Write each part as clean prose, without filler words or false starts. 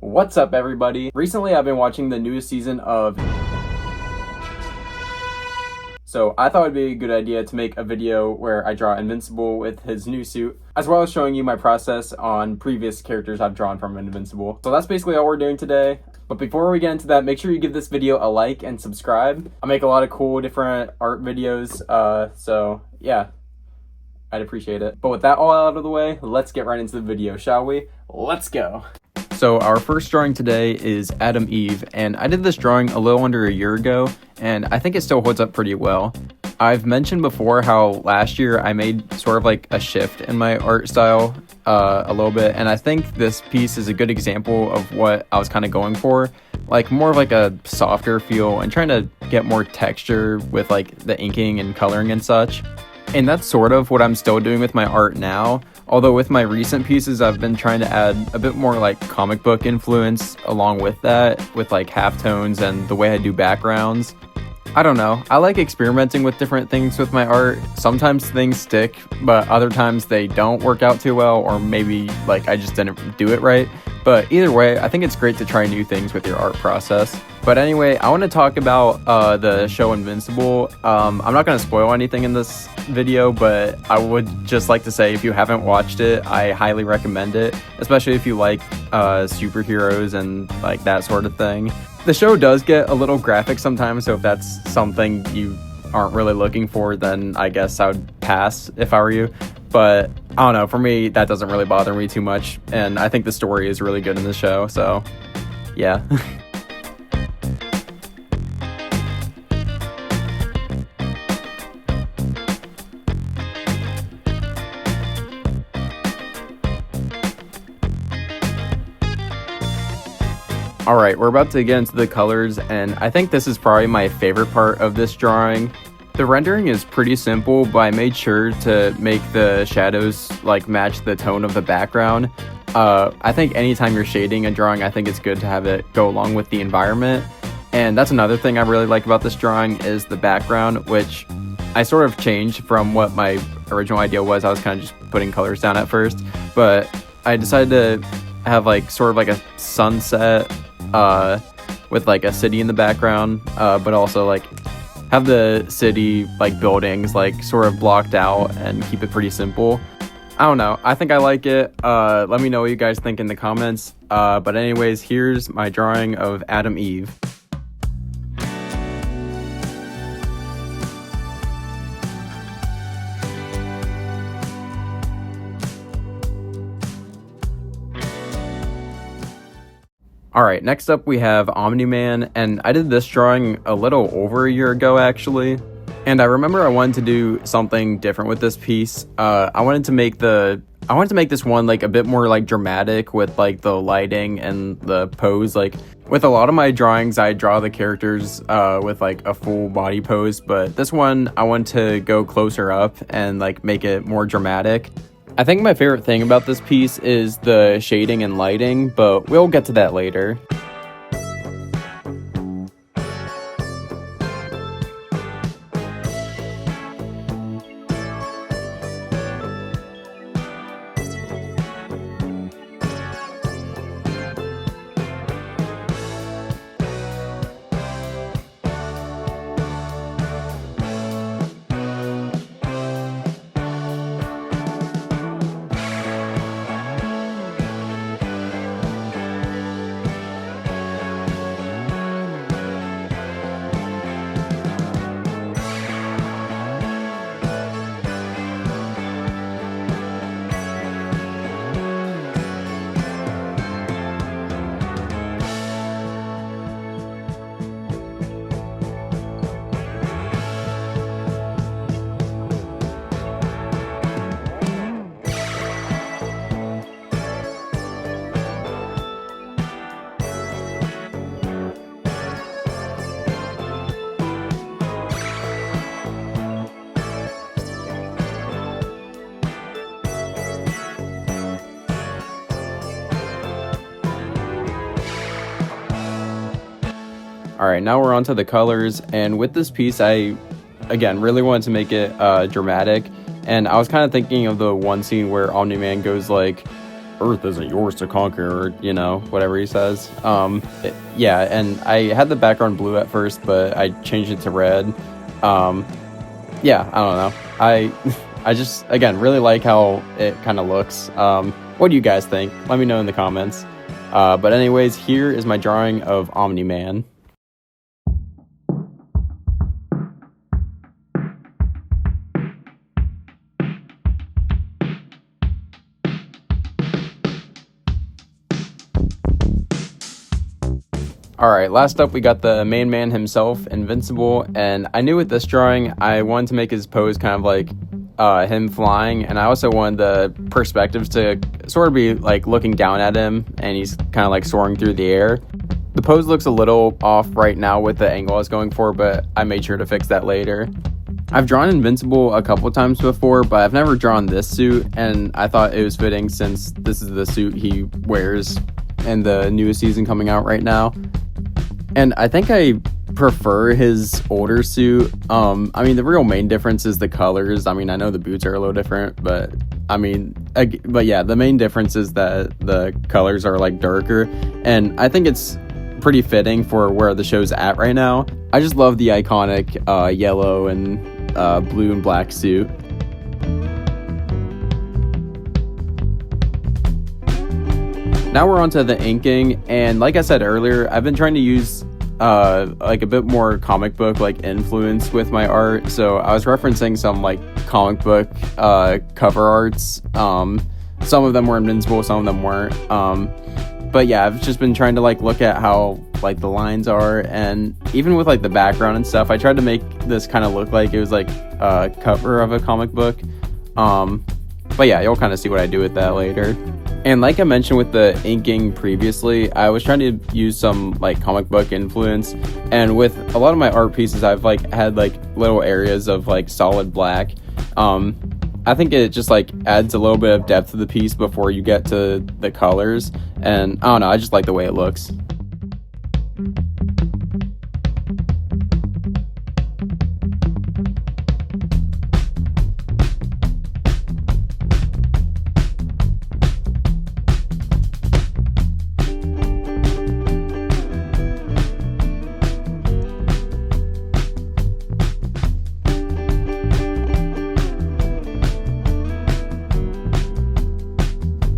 What's up, everybody? Recently, I've been watching the newest season of... So I thought it'd be a good idea to make a video where I draw Invincible with his new suit, as well as showing you my process on previous characters I've drawn from Invincible. So that's basically all we're doing today. But before we get into that, make sure you give this video a like and subscribe. I make a lot of cool different art videos, so yeah, I'd appreciate it. But with that all out of the way, let's get right into the video, shall we? Let's go! So our first drawing today is Adam Eve, and I did this drawing a little under a year ago, and I think it still holds up pretty well. I've mentioned before how last year I made sort of like a shift in my art style a little bit, and I think this piece is a good example of what I was kind of going for, like more of like a softer feel and trying to get more texture with like the inking and coloring and such. And that's sort of what I'm still doing with my art now. Although with my recent pieces, I've been trying to add a bit more like comic book influence along with that, with like halftones and the way I do backgrounds. I don't know, I like experimenting with different things with my art. Sometimes things stick, but other times they don't work out too well, or maybe like I just didn't do it right. But either way, I think it's great to try new things with your art process. But anyway, I want to talk about the show Invincible. I'm not going to spoil anything in this video, but I would just like to say if you haven't watched it, I highly recommend it, especially if you like superheroes and like that sort of thing. The show does get a little graphic sometimes, so if that's something you aren't really looking for, then I guess I would pass if I were you. But I don't know, for me, that doesn't really bother me too much, and I think the story is really good in the show, so yeah. Alright, we're about to get into the colors, and I think this is probably my favorite part of this drawing. The rendering is pretty simple, but I made sure to make the shadows like match the tone of the background. I think anytime you're shading a drawing, I think it's good to have it go along with the environment. And that's another thing I really like about this drawing is the background, which I sort of changed from what my original idea was. I was kind of just putting colors down at first, but I decided to have like sort of like a sunset with like a city in the background, but also like have the city like buildings like sort of blocked out and keep it pretty simple. I don't know, I think I like it. Let me know what you guys think in the comments. But anyways, here's my drawing of Adam Eve. Alright, next up we have Omni-Man, and I did this drawing a little over a year ago actually. And I remember I wanted to do something different with this piece. I wanted to make this one like a bit more like dramatic with like the lighting and the pose. Like with a lot of my drawings, I draw the characters with like a full body pose, but this one I want to go closer up and like make it more dramatic. I think my favorite thing about this piece is the shading and lighting, but we'll get to that later. Alright, now we're on to the colors, and with this piece I, again, really wanted to make it dramatic, and I was kind of thinking of the one scene where Omni-Man goes like, Earth isn't yours to conquer, or, you know, whatever he says. Yeah, and I had the background blue at first, but I changed it to red. Yeah, I don't know. I just, again, really like how it kind of looks. What do you guys think? Let me know in the comments. But anyways, here is my drawing of Omni-Man. Alright, last up we got the main man himself, Invincible, and I knew with this drawing I wanted to make his pose kind of like him flying, and I also wanted the perspectives to sort of be like looking down at him, and he's kind of like soaring through the air. The pose looks a little off right now with the angle I was going for, but I made sure to fix that later. I've drawn Invincible a couple times before, but I've never drawn this suit, and I thought it was fitting since this is the suit he wears in the newest season coming out right now. And I think I prefer his older suit. I mean, the real main difference is the colors. I mean, I know the boots are a little different, but I mean, but yeah, the main difference is that the colors are like darker, and I think it's pretty fitting for where the show's at right now. I just love the iconic yellow and blue and black suit. Now we're on to the inking, and like I said earlier, I've been trying to use like a bit more comic book like influence with my art, so I was referencing some like comic book cover arts. Some of them were Invincible, some of them weren't, but yeah, I've just been trying to like look at how like the lines are, and even with like the background and stuff, I tried to make this kind of look like it was like a cover of a comic book. But yeah, you'll kind of see what I do with that later. And like I mentioned with the inking previously, I was trying to use some like comic book influence, and with a lot of my art pieces I've like had like little areas of like solid black. I think it just like adds a little bit of depth to the piece before you get to the colors, and I don't know, I just like the way it looks.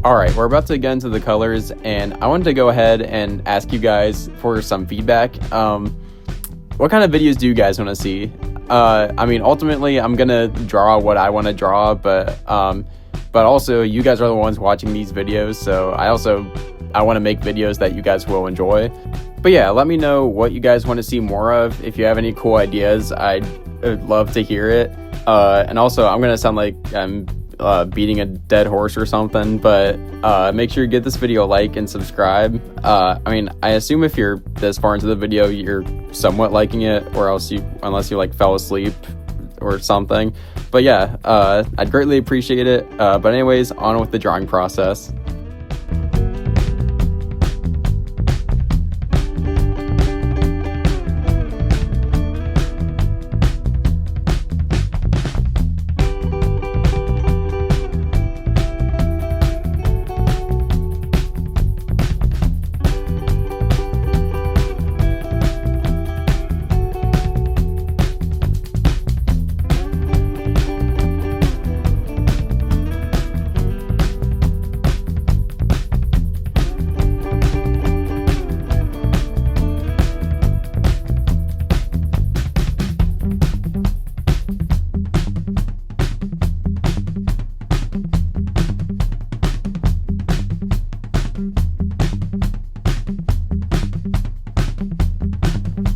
Alright, we're about to get into the colors, and I wanted to go ahead and ask you guys for some feedback. What kind of videos do you guys want to see? I mean, ultimately, I'm gonna draw what I want to draw, but also, you guys are the ones watching these videos, so I want to make videos that you guys will enjoy. But yeah, let me know what you guys want to see more of. If you have any cool ideas, I'd love to hear it. And also, I'm gonna sound like I'm beating a dead horse or something, but make sure you give this video a like and subscribe. I mean, I assume if you're this far into the video, you're somewhat liking it, or else unless you like fell asleep or something. But yeah, I'd greatly appreciate it. But anyways, on with the drawing process.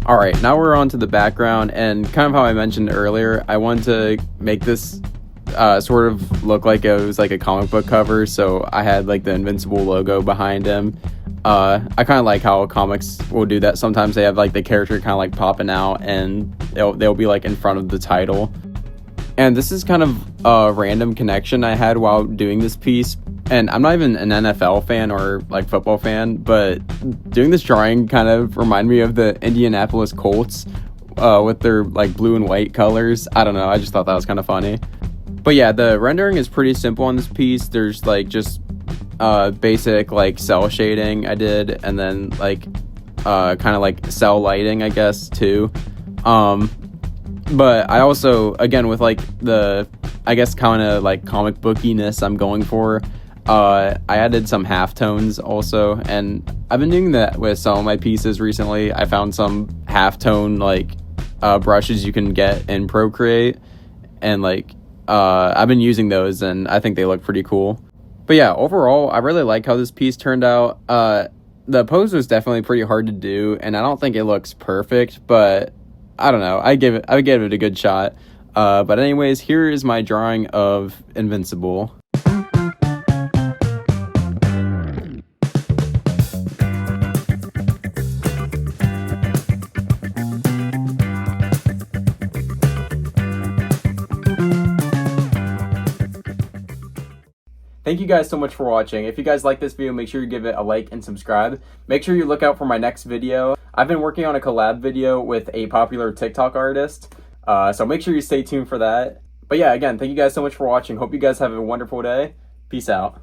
Alright, now we're on to the background, and kind of how I mentioned earlier, I wanted to make this sort of look like it was like a comic book cover, so I had like the Invincible logo behind him. I kind of like how comics will do that. Sometimes they have like the character kind of like popping out, and they'll be like in front of the title. And this is kind of a random connection I had while doing this piece. And I'm not even an NFL fan or like football fan, but doing this drawing kind of reminded me of the Indianapolis Colts with their like blue and white colors. I don't know, I just thought that was kind of funny. But yeah, the rendering is pretty simple on this piece. There's like just basic like cell shading I did, and then like kind of like cell lighting, I guess, too. But I also, again, with like the, I guess, kind of like comic bookiness I'm going for, I added some halftones also, and I've been doing that with some of my pieces recently. I found some halftone like brushes you can get in Procreate, and like I've been using those, and I think they look pretty cool. But yeah, overall, I really like how this piece turned out. The pose was definitely pretty hard to do, and I don't think it looks perfect, but I don't know. I give it a good shot. But anyways, here is my drawing of Invincible. Thank you guys so much for watching. If you guys like this video, make sure you give it a like and subscribe. Make sure you look out for my next video. I've been working on a collab video with a popular TikTok artist, so make sure you stay tuned for that. But yeah, again, thank you guys so much for watching. Hope you guys have a wonderful day. Peace out.